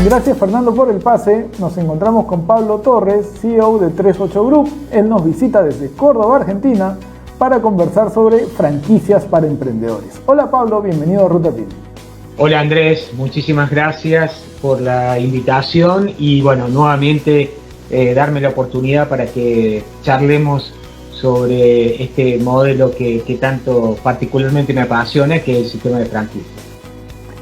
Gracias Fernando por el pase. Nos encontramos con Pablo Torres, CEO de 38 Group. Él nos visita desde Córdoba, Argentina, para conversar sobre franquicias para emprendedores. Hola Pablo, bienvenido a Ruta Pyme. Hola Andrés, muchísimas gracias por la invitación y bueno, nuevamente darme la oportunidad para que charlemos sobre este modelo que tanto particularmente me apasiona, que es el sistema de franquicia.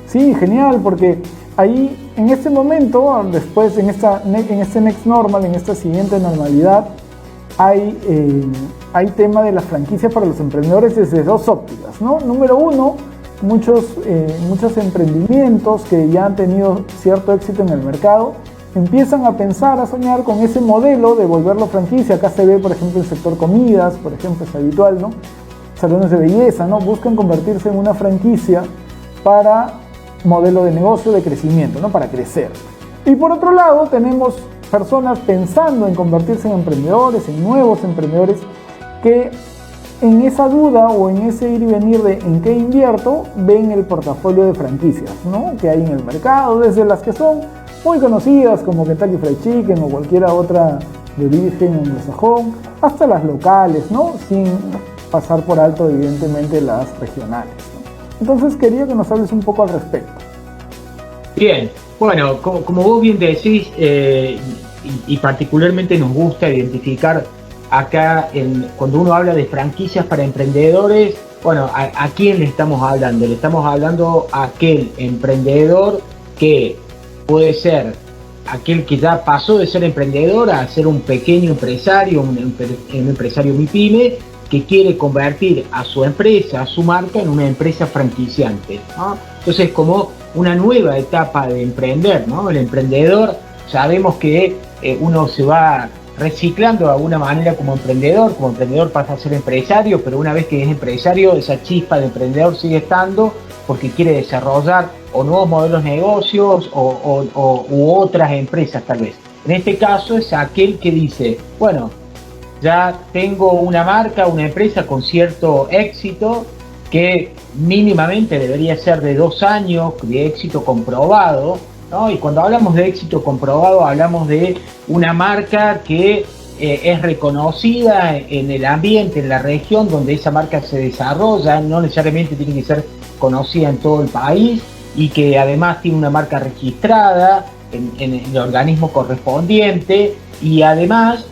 Sí, genial, porque ahí en este momento, después en este next normal, en esta siguiente normalidad, hay tema de las franquicias para los emprendedores desde dos ópticas, ¿no? Número uno, muchos emprendimientos que ya han tenido cierto éxito en el mercado empiezan a pensar, a soñar con ese modelo de volverlo franquicia. Acá se ve, por ejemplo, el sector comidas, por ejemplo, es habitual, ¿no? Salones de belleza, ¿no? Buscan convertirse en una franquicia para modelo de negocio, de crecimiento, ¿no? Para crecer. Y por otro lado, tenemos personas pensando en convertirse en emprendedores, en nuevos emprendedores, que en esa duda o en ese ir y venir de en qué invierto, ven el portafolio de franquicias, ¿no? Que hay en el mercado, desde las que son muy conocidas como Kentucky Fried Chicken o cualquiera otra de origen anglosajón, hasta las locales, ¿no? Sin pasar por alto, evidentemente, las regionales, ¿no? Entonces quería que nos hables un poco al respecto. Bien, bueno, como vos bien decís, y particularmente nos gusta identificar acá, cuando uno habla de franquicias para emprendedores, bueno, ¿a quién le estamos hablando? Le estamos hablando a aquel emprendedor que puede ser aquel que ya pasó de ser emprendedor a ser un pequeño empresario, un empresario MIPYME, que quiere convertir a su empresa, a su marca, en una empresa franquiciante, ¿no? Entonces, como una nueva etapa de emprender, ¿no? El emprendedor, sabemos que uno se va reciclando de alguna manera como emprendedor pasa a ser empresario, pero una vez que es empresario, esa chispa de emprendedor sigue estando porque quiere desarrollar o nuevos modelos de negocios u otras empresas tal vez. En este caso es aquel que dice, bueno, ya tengo una marca, una empresa con cierto éxito que mínimamente debería ser de 2 años de éxito comprobado, ¿no? Y cuando hablamos de éxito comprobado hablamos de una marca que es reconocida en el ambiente, en la región donde esa marca se desarrolla, no necesariamente tiene que ser conocida en todo el país y que además tiene una marca registrada en el organismo correspondiente y además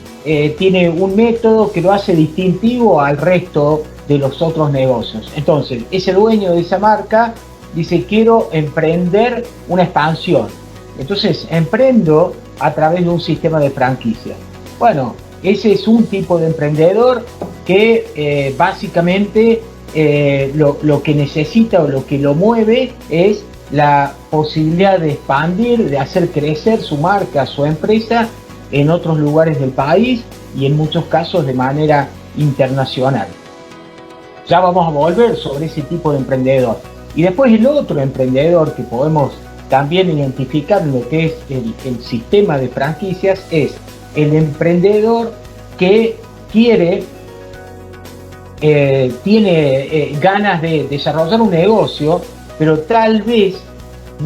tiene un método que lo hace distintivo al resto de los otros negocios. Entonces, ese dueño de esa marca dice, quiero emprender una expansión. Entonces, emprendo a través de un sistema de franquicia. Bueno, ese es un tipo de emprendedor que básicamente lo que necesita o lo que lo mueve es la posibilidad de expandir, de hacer crecer su marca, su empresa en otros lugares del país y en muchos casos de manera internacional. Ya vamos a volver sobre ese tipo de emprendedor. Y después el otro emprendedor que podemos también identificar en lo que es el sistema de franquicias es el emprendedor que tiene ganas de desarrollar un negocio, pero tal vez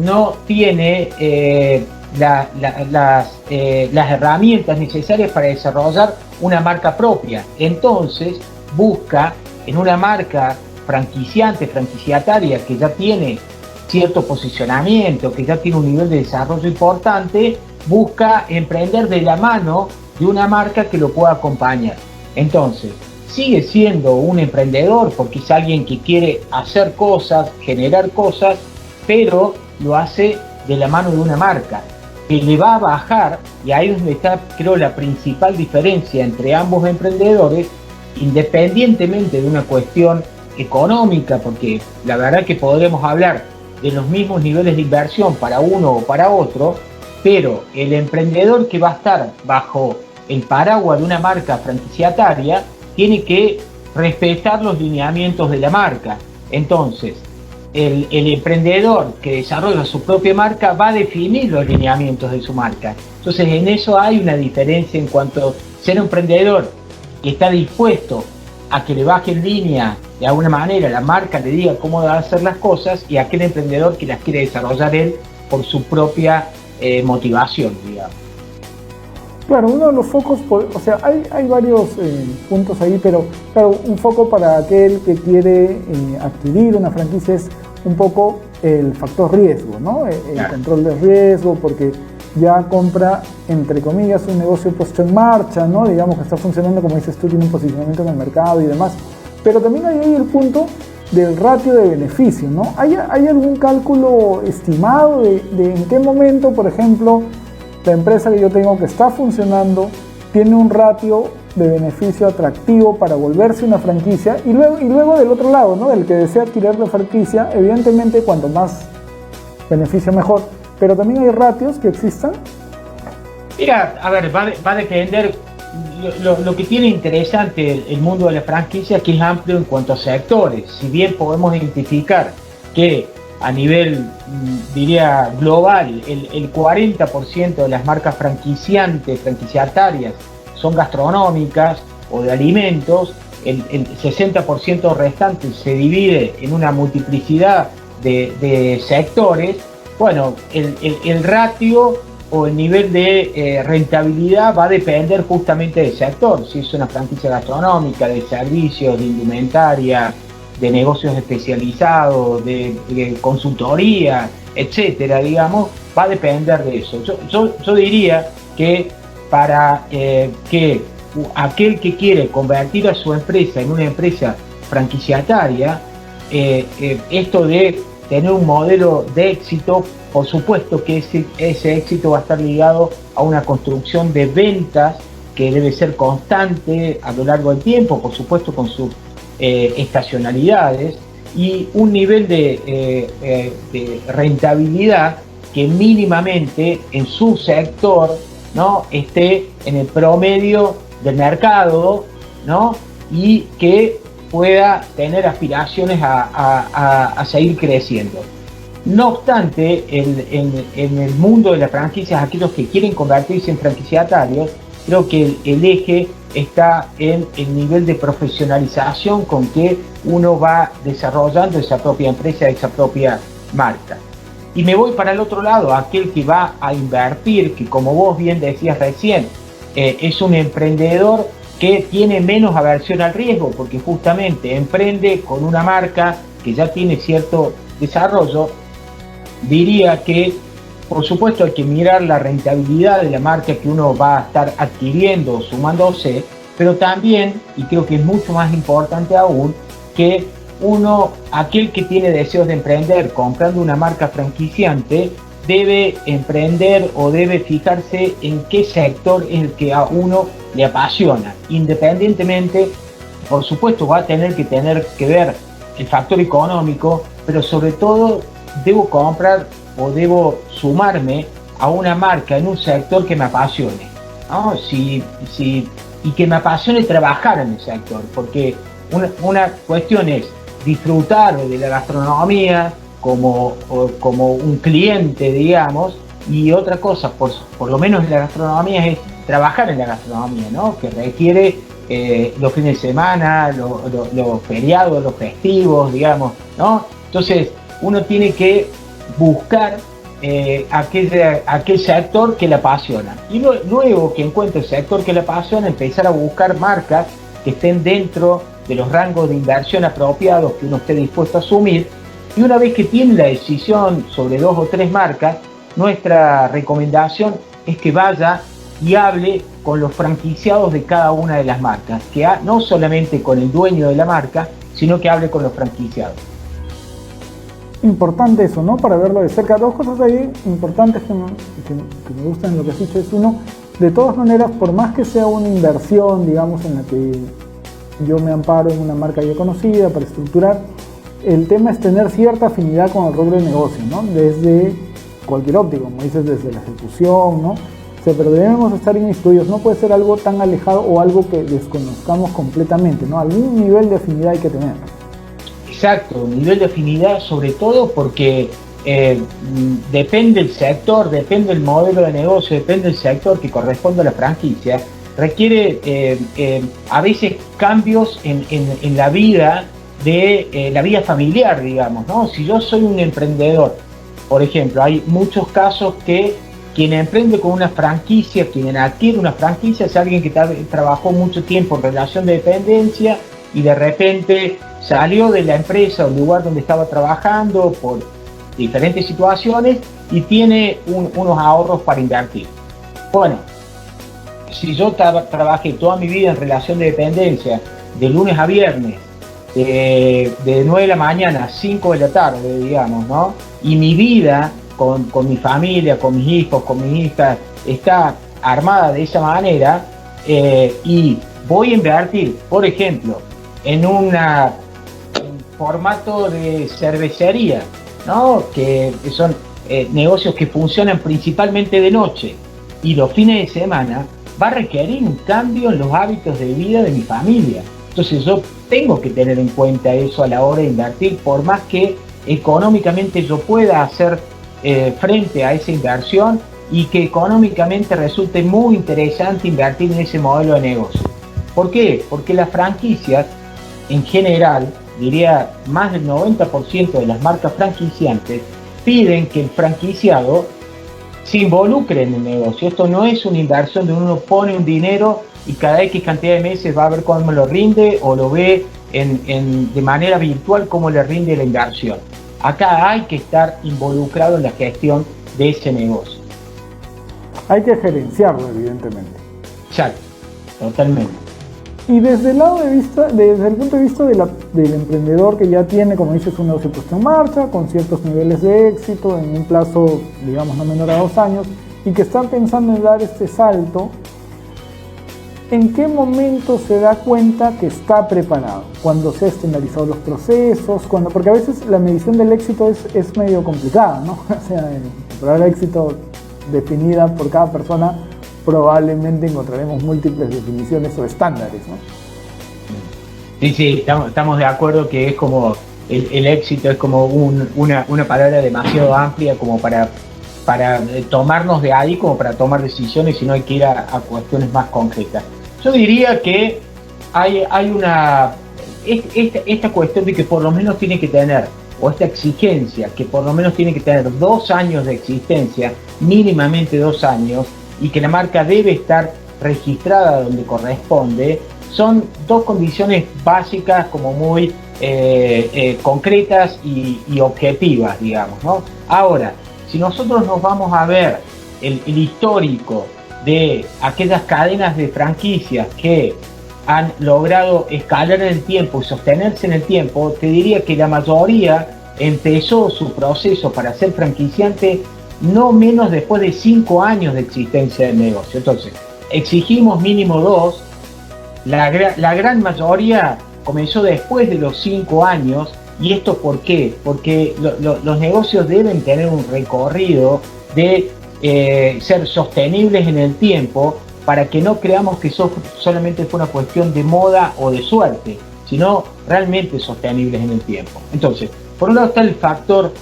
no tiene las herramientas necesarias para desarrollar una marca propia. Entonces busca en una marca franquiciataria que ya tiene cierto posicionamiento, que ya tiene un nivel de desarrollo importante, busca emprender de la mano de una marca que lo pueda acompañar. Entonces, sigue siendo un emprendedor porque es alguien que quiere hacer cosas, generar cosas, pero lo hace de la mano de una marca que le va a bajar, y ahí es donde está, creo, la principal diferencia entre ambos emprendedores, independientemente de una cuestión económica, porque la verdad que podremos hablar de los mismos niveles de inversión para uno o para otro, pero el emprendedor que va a estar bajo el paraguas de una marca franquiciataria tiene que respetar los lineamientos de la marca. Entonces, el emprendedor que desarrolla su propia marca va a definir los lineamientos de su marca. Entonces, en eso hay una diferencia en cuanto a ser un emprendedor que está dispuesto a que le baje en línea de alguna manera, la marca le diga cómo va a hacer las cosas, y aquel emprendedor que las quiere desarrollar él por su propia motivación, digamos. Claro, uno de los focos, o sea, hay varios puntos ahí, pero claro, un foco para aquel que quiere adquirir una franquicia es un poco el factor riesgo, ¿no? El control de riesgo, porque ya compra, entre comillas, un negocio puesto en marcha, ¿no? Digamos que está funcionando, como dices tú, tiene un posicionamiento en el mercado y demás. Pero también hay ahí el punto del ratio de beneficio, ¿no? ¿Hay algún cálculo estimado de en qué momento, por ejemplo, la empresa que yo tengo que está funcionando tiene un ratio de beneficio atractivo para volverse una franquicia? Y luego del otro lado, ¿no? Del que desea adquirir la franquicia, evidentemente cuanto más beneficio mejor, pero también hay ratios que existan. Mira, a ver, va a depender. Lo que tiene interesante el mundo de la franquicia es que es amplio en cuanto a sectores. Si bien podemos identificar que a nivel, diría, global, el 40% de las marcas franquiciatarias son gastronómicas o de alimentos, el 60% restante se divide en una multiplicidad de sectores. Bueno, el ratio o el nivel de rentabilidad va a depender justamente del sector. Si es una franquicia gastronómica, de servicios, de indumentaria, de negocios especializados, de consultoría, etcétera, digamos, va a depender de eso. Yo diría que para que aquel que quiere convertir a su empresa en una empresa franquiciataria, esto de tener un modelo de éxito, por supuesto que ese éxito va a estar ligado a una construcción de ventas que debe ser constante a lo largo del tiempo, por supuesto con sus estacionalidades, y un nivel de rentabilidad que mínimamente en su sector, ¿no?, esté en el promedio del mercado, ¿no?, y que pueda tener aspiraciones a seguir creciendo. No obstante, en el mundo de las franquicias, aquellos que quieren convertirse en franquiciatarios, creo que el eje está en el nivel de profesionalización con que uno va desarrollando esa propia empresa, esa propia marca. Y me voy para el otro lado, aquel que va a invertir, que como vos bien decías recién, es un emprendedor que tiene menos aversión al riesgo, porque justamente emprende con una marca que ya tiene cierto desarrollo. Diría que, por supuesto, hay que mirar la rentabilidad de la marca que uno va a estar adquiriendo o sumándose, pero también, y creo que es mucho más importante aún, que aquel que tiene deseos de emprender comprando una marca franquiciante, debe emprender o debe fijarse en qué sector es el que a uno le apasiona. Independientemente, por supuesto, va a tener que ver el factor económico, pero sobre todo debo comprar o debo sumarme a una marca en un sector que me apasione, ¿no? Y que me apasione trabajar en el sector, porque una cuestión es disfrutar de la gastronomía como un cliente, digamos, y otra cosa, por lo menos en la gastronomía, es trabajar en la gastronomía, ¿no?, que requiere los fines de semana, los feriados, los festivos, digamos, ¿no? Entonces uno tiene que buscar aquel sector que le apasiona, y luego que encuentre el sector que le apasiona, empezar a buscar marcas que estén dentro de los rangos de inversión apropiados que uno esté dispuesto a asumir. Y una vez que tiene la decisión sobre 2 o 3 marcas, nuestra recomendación es que vaya y hable con los franquiciados de cada una de las marcas, que no solamente con el dueño de la marca, sino que hable con los franquiciados. Importante eso, ¿no?, para verlo de cerca. 2 cosas ahí importantes que me gustan en lo que has dicho es, uno, de todas maneras, por más que sea una inversión, digamos, en la que yo me amparo en una marca ya conocida para estructurar, el tema es tener cierta afinidad con el rubro de negocio, ¿no?, desde cualquier óptico, como dices, desde la ejecución, ¿no? O sea, pero debemos estar inmiscuidos, no puede ser algo tan alejado o algo que desconozcamos completamente, ¿no? Algún nivel de afinidad hay que tener. Exacto, un nivel de afinidad, sobre todo porque depende del sector, depende del modelo de negocio, depende del sector que corresponde a la franquicia, requiere a veces cambios en la vida de la vida familiar, digamos, ¿no? Si yo soy un emprendedor, por ejemplo, hay muchos casos que quien emprende con una franquicia, quien adquiere una franquicia, es alguien que trabajó mucho tiempo en relación de dependencia y de repente salió de la empresa o el lugar donde estaba trabajando por diferentes situaciones y tiene unos ahorros para invertir. Bueno, si yo trabajé toda mi vida en relación de dependencia, de lunes a viernes, de 9 de la mañana a 5 de la tarde, digamos, ¿no? Y mi vida con mi familia, con mis hijos, con mis hijas, está armada de esa manera, y voy a invertir, por ejemplo, en un formato de cervecería, ¿no? Que son negocios que funcionan principalmente de noche y los fines de semana, va a requerir un cambio en los hábitos de vida de mi familia. Entonces yo tengo que tener en cuenta eso a la hora de invertir, por más que económicamente yo pueda hacer frente a esa inversión y que económicamente resulte muy interesante invertir en ese modelo de negocio. ¿Por qué? Porque las franquicias, en general, diría más del 90% de las marcas franquiciantes, piden que el franquiciado se involucre en el negocio. Esto no es una inversión donde uno pone un dinero y cada X cantidad de meses va a ver cómo lo rinde o lo ve de manera virtual cómo le rinde la inversión. Acá hay que estar involucrado en la gestión de ese negocio. Hay que gerenciarlo, evidentemente. Exacto, totalmente. Y desde el lado de vista, desde el punto de vista del emprendedor que ya tiene, como dices, un negocio puesto en marcha, con ciertos niveles de éxito, en un plazo, digamos, no menor a 2 años, y que está pensando en dar este salto, ¿en qué momento se da cuenta que está preparado? Cuando se han estandarizado los procesos, porque a veces la medición del éxito es medio complicada, ¿no? O sea, la palabra éxito definida por cada persona, probablemente encontraremos múltiples definiciones o estándares, ¿no? Sí, estamos de acuerdo que es como el éxito es como una palabra demasiado amplia como para tomarnos de ahí, como para tomar decisiones, sino hay que ir a cuestiones más concretas. Yo diría que hay esta cuestión de que por lo menos tiene que tener, o esta exigencia, que por lo menos tiene que tener 2 años de existencia, mínimamente 2 años, y que la marca debe estar registrada donde corresponde, son 2 condiciones básicas como muy concretas y objetivas, digamos, ¿no? Ahora, si nosotros nos vamos a ver el histórico de aquellas cadenas de franquicias que han logrado escalar en el tiempo y sostenerse en el tiempo, te diría que la mayoría empezó su proceso para ser franquiciante no menos después de 5 años de existencia del negocio. Entonces, exigimos mínimo 2, la gran mayoría comenzó después de los 5 años. ¿Y esto por qué? Porque los negocios deben tener un recorrido de ser sostenibles en el tiempo, para que no creamos que eso solamente fue una cuestión de moda o de suerte, sino realmente sostenibles en el tiempo. Entonces, por un lado está el factor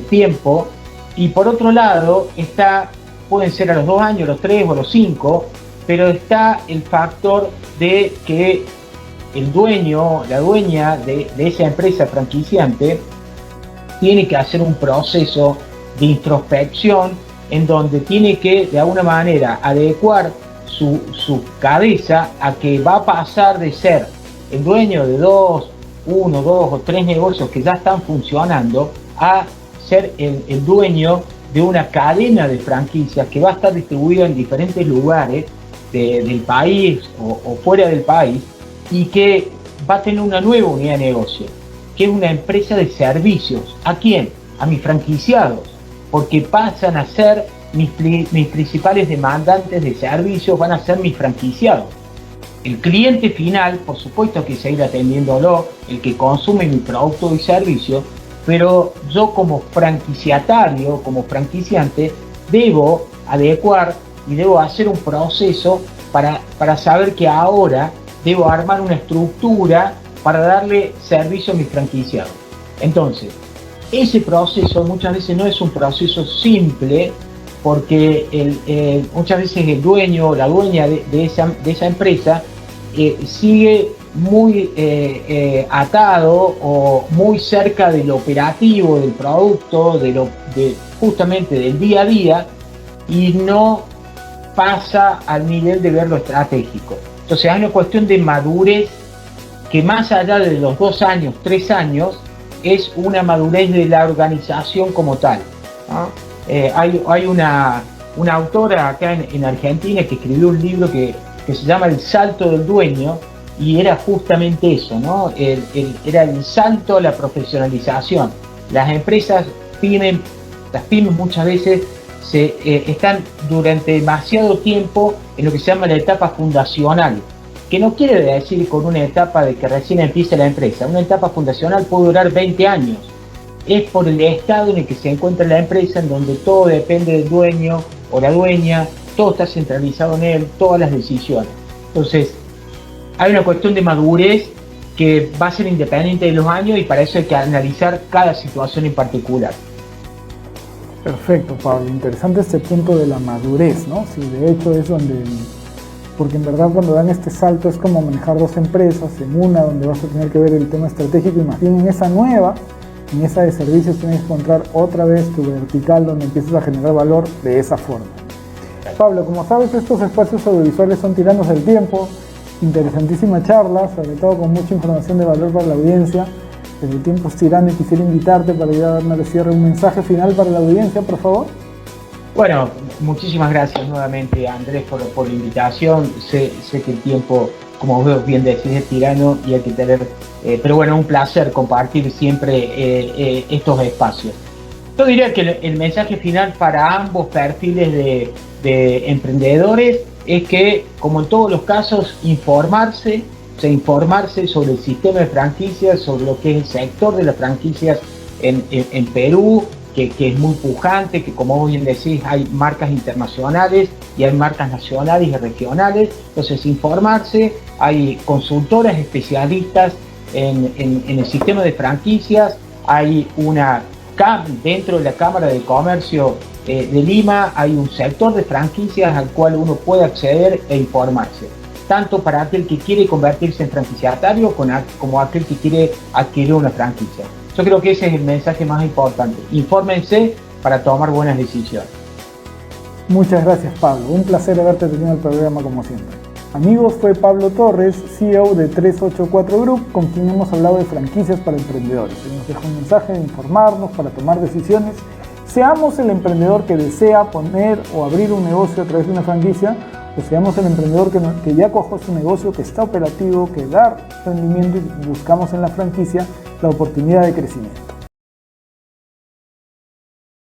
tiempo, y por otro lado pueden ser a los 2 años, los 3 o los 5, pero está el factor de que el dueño, la dueña de esa empresa franquiciante tiene que hacer un proceso de introspección en donde tiene que de alguna manera adecuar su cabeza a que va a pasar de ser el dueño de 1, 2 o 3 negocios que ya están funcionando a ser el dueño de una cadena de franquicias que va a estar distribuida en diferentes lugares del país o fuera del país, y que va a tener una nueva unidad de negocio, que es una empresa de servicios. ¿A quién? A mis franquiciados, porque pasan a ser mis principales demandantes de servicios, van a ser mis franquiciados. El cliente final, por supuesto que seguir atendiéndolo, el que consume mi producto y servicio, pero yo como franquiciatario, como franquiciante, debo adecuar y debo hacer un proceso para saber que ahora debo armar una estructura para darle servicio a mis franquiciados. Entonces, ese proceso muchas veces no es un proceso simple, porque muchas veces el dueño o la dueña de esa empresa sigue muy atado o muy cerca del operativo, del producto, justamente del día a día, y no pasa al nivel de ver lo estratégico. Entonces hay una cuestión de madurez que más allá de los 2 años, 3 años, es una madurez de la organización como tal, ¿no? Hay una autora acá en Argentina que escribió un libro que se llama El salto del dueño, y era justamente eso, ¿no? Era el salto a la profesionalización. Las empresas las pymes muchas veces están durante demasiado tiempo en lo que se llama la etapa fundacional, que no quiere decir con una etapa de que recién empieza la empresa. Una etapa fundacional puede durar 20 años. Es por el estado en el que se encuentra la empresa, en donde todo depende del dueño o la dueña, todo está centralizado en él, todas las decisiones. Entonces, hay una cuestión de madurez que va a ser independiente de los años, y para eso hay que analizar cada situación en particular. Perfecto, Pablo. Interesante este punto de la madurez, ¿no? Sí, de hecho es donde... Porque en verdad cuando dan este salto es como manejar 2 empresas, en una donde vas a tener que ver el tema estratégico, y más bien en esa nueva, en esa de servicios, tienes que encontrar otra vez tu vertical donde empiezas a generar valor de esa forma. Pablo, como sabes, estos espacios audiovisuales son tiranos del tiempo. Interesantísima charla, sobre todo con mucha información de valor para la audiencia. Pero el tiempo es tirano y quisiera invitarte para ir a darme al cierre un mensaje final para la audiencia, por favor. Bueno, muchísimas gracias nuevamente, Andrés, por la invitación. Sé que el tiempo, como vos bien decís, es tirano y hay que tener... pero bueno, un placer compartir siempre estos espacios. Yo diría que el mensaje final para ambos perfiles de emprendedores es que, como en todos los casos, informarse sobre el sistema de franquicias, sobre lo que es el sector de las franquicias en Perú, que es muy pujante, que como bien decís, hay marcas internacionales y hay marcas nacionales y regionales. Entonces, informarse, hay consultoras especialistas en el sistema de franquicias, hay dentro de la Cámara de Comercio de Lima, hay un sector de franquicias al cual uno puede acceder e informarse, tanto para aquel que quiere convertirse en franquiciatario como aquel que quiere adquirir una franquicia. Yo creo que ese es el mensaje más importante. Infórmense para tomar buenas decisiones. Muchas gracias, Pablo. Un placer haberte tenido en el programa como siempre. Amigos, fue Pablo Torres, CEO de 384 Group, con quien hemos hablado de franquicias para emprendedores. Él nos dejó un mensaje de informarnos para tomar decisiones. Seamos el emprendedor que desea poner o abrir un negocio a través de una franquicia, o seamos el emprendedor que ya cojó su negocio, que está operativo, que da rendimiento, y buscamos en la franquicia la oportunidad de crecimiento.